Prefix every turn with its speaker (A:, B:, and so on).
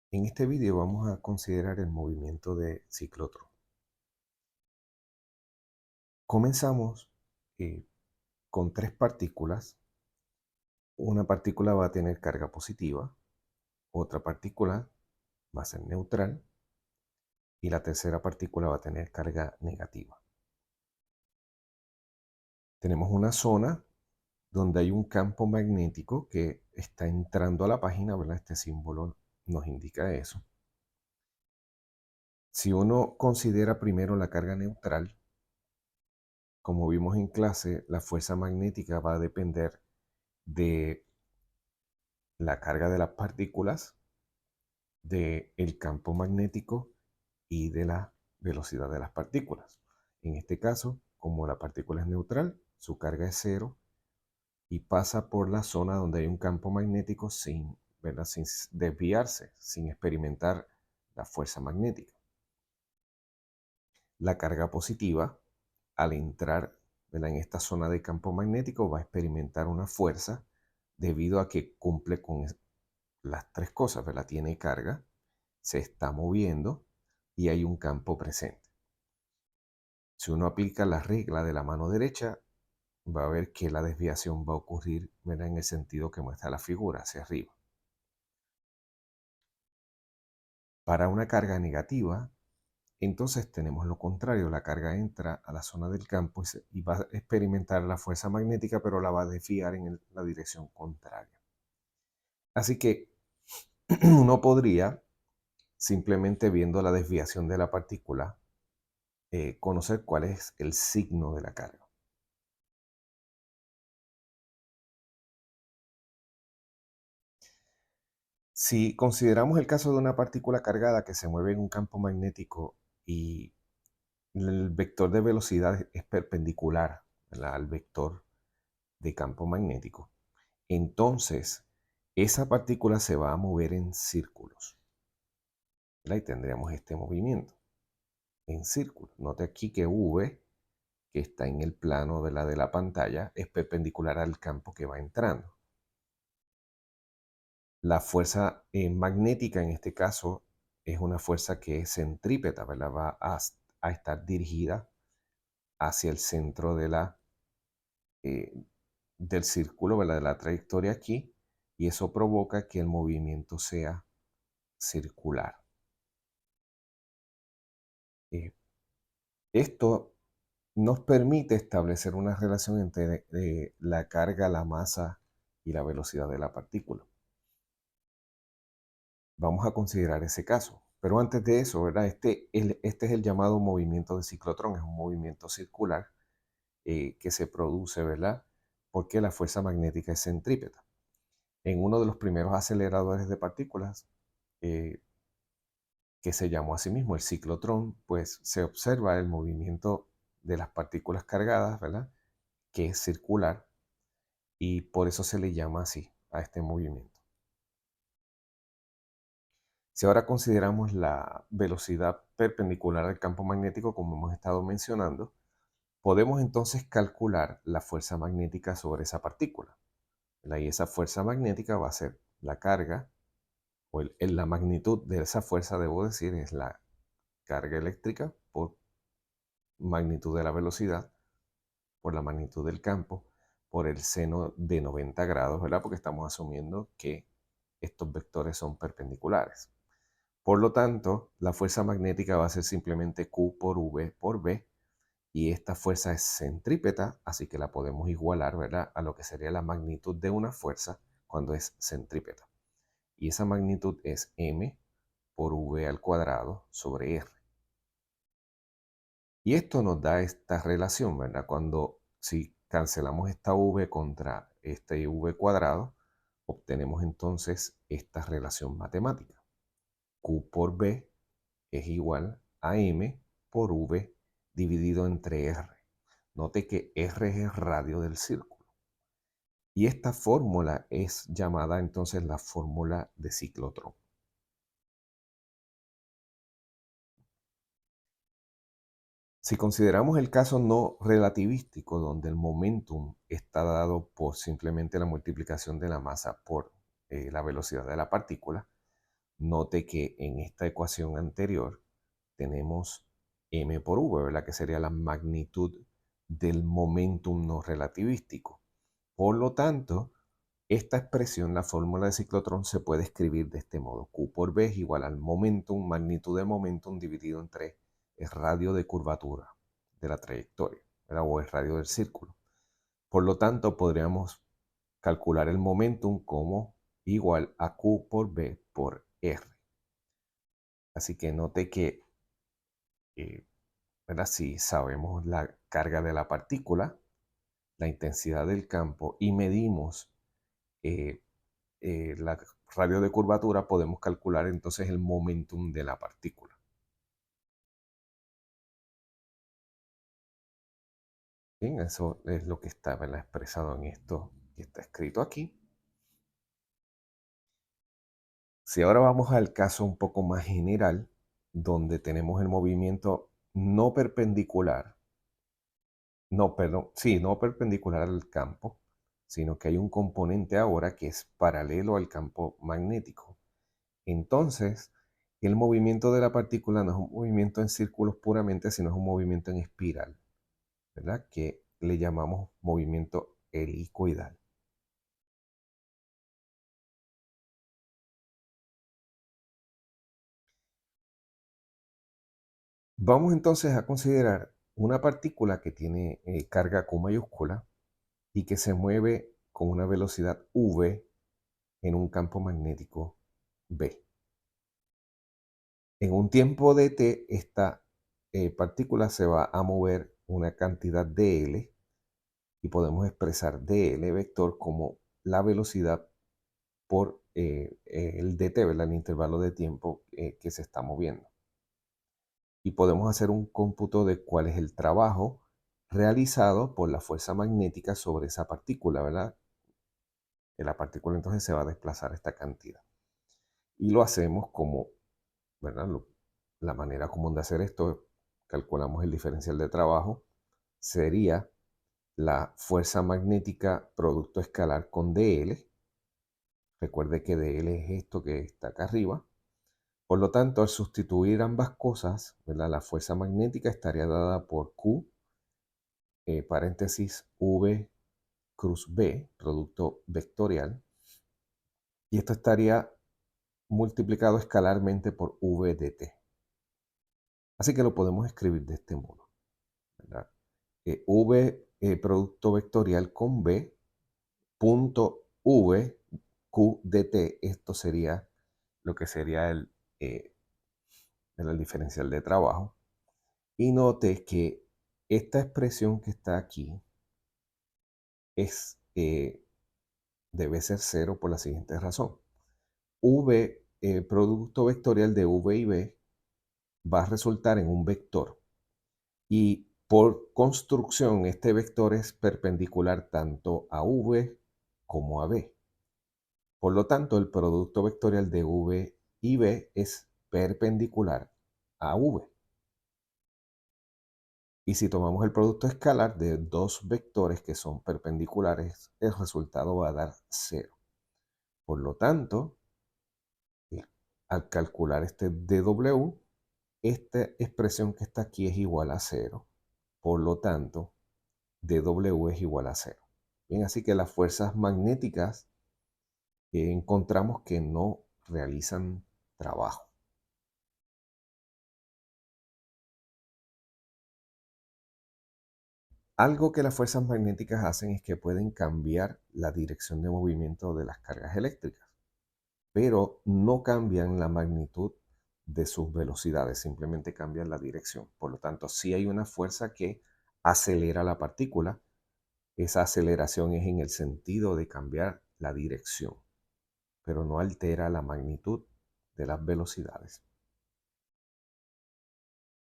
A: En este video vamos a considerar el movimiento de ciclotrón. Comenzamos con tres partículas. Una partícula va a tener carga positiva, otra partícula va a ser neutral y la tercera partícula va a tener carga negativa. Tenemos una zona donde hay un campo magnético que está entrando a la página, ¿verdad? Este símbolo nos indica eso. Si uno considera primero la carga neutral, como vimos en clase, la fuerza magnética va a depender de la carga de las partículas, del campo magnético y de la velocidad de las partículas. En este caso, como la partícula es neutral, su carga es cero y pasa por la zona donde hay un campo magnético sin, ¿verdad? Sin desviarse, sin experimentar la fuerza magnética. La carga positiva, al entrar, ¿verdad? En esta zona de campo magnético, va a experimentar una fuerza debido a que cumple con las tres cosas, ¿verdad? Tiene carga, se está moviendo y hay un campo presente. Si uno aplica la regla de la mano derecha, va a ver que la desviación va a ocurrir, ¿verdad? En el sentido que muestra la figura, hacia arriba. Para una carga negativa, entonces tenemos lo contrario, la carga entra a la zona del campo y va a experimentar la fuerza magnética, pero la va a desviar en la dirección contraria. Así que uno podría, simplemente viendo la desviación de la partícula, conocer cuál es el signo de la carga. Si consideramos el caso de una partícula cargada que se mueve en un campo magnético y el vector de velocidad es perpendicular, ¿verdad?, al vector de campo magnético, entonces esa partícula se va a mover en círculos, ¿verdad? Y tendríamos este movimiento en círculos. Note aquí que V, que está en el plano de la pantalla, es perpendicular al campo que va entrando. La fuerza magnética en este caso es una fuerza que es centrípeta, ¿verdad? Va a estar dirigida hacia el centro eh, del círculo, ¿verdad? De la trayectoria aquí, y eso provoca que el movimiento sea circular. Eh, Esto nos permite establecer una relación entre la carga, la masa y la velocidad de la partícula. Vamos a considerar ese caso. Pero antes de eso, ¿verdad? Este es el llamado movimiento de ciclotrón, es un movimiento circular que se produce, ¿verdad? Porque la fuerza magnética es centrípeta. En uno de los primeros aceleradores de partículas, eh, que se llamó a sí mismo el ciclotrón, pues se observa el movimiento de las partículas cargadas, ¿verdad? Que es circular y por eso se le llama así a este movimiento. Si ahora consideramos la velocidad perpendicular al campo magnético, como hemos estado mencionando, podemos entonces calcular la fuerza magnética sobre esa partícula, ¿verdad? Y esa fuerza magnética va a ser la carga, o la magnitud de esa fuerza, debo decir, es la carga eléctrica por magnitud de la velocidad, por la magnitud del campo, por el seno de 90 grados, ¿verdad? Porque estamos asumiendo que estos vectores son perpendiculares. Por lo tanto, la fuerza magnética va a ser simplemente Q por V por B, y esta fuerza es centrípeta, así que la podemos igualar, ¿verdad?, a lo que sería la magnitud de una fuerza cuando es centrípeta. Y esa magnitud es M por V al cuadrado sobre R. Y esto nos da esta relación, ¿verdad? Cuando si cancelamos esta V contra este V cuadrado, obtenemos entonces esta relación matemática. Q por B es igual a M por V dividido entre R. Note que R es el radio del círculo. Y esta fórmula es llamada entonces la fórmula de ciclotrón. Si consideramos el caso no relativístico, donde el momentum está dado por simplemente la multiplicación de la masa por la velocidad de la partícula, Note que en esta ecuación anterior tenemos m por v, ¿verdad? Que sería la magnitud del momentum no relativístico. Por lo tanto, esta expresión, la fórmula de ciclotrón, se puede escribir de este modo. Q por V es igual al momentum, magnitud de momentum dividido entre el radio de curvatura de la trayectoria, ¿verdad? O el radio del círculo. Por lo tanto, podríamos calcular el momentum como igual a Q por V por R. Así que note que, ¿verdad? Si sabemos la carga de la partícula, la intensidad del campo y medimos eh, la radio de curvatura, podemos calcular entonces el momentum de la partícula. Bien, eso es lo que está, ¿verdad?, expresado en esto que está escrito aquí. Si ahora vamos al caso un poco más general, donde tenemos el movimiento no perpendicular, no, perdón, sí, no perpendicular al campo, sino que hay un componente ahora que es paralelo al campo magnético. Entonces, el movimiento de la partícula no es un movimiento en círculos puramente, sino es un movimiento en espiral, ¿verdad? Que le llamamos movimiento helicoidal. Vamos entonces a considerar una partícula que tiene carga Q mayúscula y que se mueve con una velocidad v en un campo magnético B. En un tiempo de t, esta partícula se va a mover una cantidad dl y podemos expresar dl vector como la velocidad por el dt, ¿verdad? El intervalo de tiempo que se está moviendo. Y podemos hacer un cómputo de cuál es el trabajo realizado por la fuerza magnética sobre esa partícula, ¿verdad? Que la partícula entonces se va a desplazar esta cantidad. Y lo hacemos como, ¿verdad? La manera común de hacer esto, calculamos el diferencial de trabajo, sería la fuerza magnética producto escalar con dl. Recuerde que dl es esto que está acá arriba. Por lo tanto, al sustituir ambas cosas, ¿verdad?, la fuerza magnética estaría dada por Q, paréntesis V cruz B, producto vectorial, y esto estaría multiplicado escalarmente por V de t. Así que lo podemos escribir de este modo, ¿verdad? V producto vectorial con B, punto V Q de t, esto sería lo que sería el diferencial de trabajo. Y note que esta expresión que está aquí es, debe ser cero por la siguiente razón. V, producto vectorial de V y B, va a resultar en un vector. Y por construcción, este vector es perpendicular tanto a V como a B. Por lo tanto, el producto vectorial de V y B es perpendicular a V. Y si tomamos el producto escalar de dos vectores que son perpendiculares, el resultado va a dar 0. Por lo tanto, al calcular este dw, esta expresión que está aquí es igual a 0. Por lo tanto, dw es igual a 0. Bien, así que las fuerzas magnéticas encontramos que no realizan trabajo. Algo que las fuerzas magnéticas hacen es que pueden cambiar la dirección de movimiento de las cargas eléctricas, pero no cambian la magnitud de sus velocidades, simplemente cambian la dirección. Por lo tanto, si hay una fuerza que acelera la partícula, esa aceleración es en el sentido de cambiar la dirección, pero no altera la magnitud de las velocidades.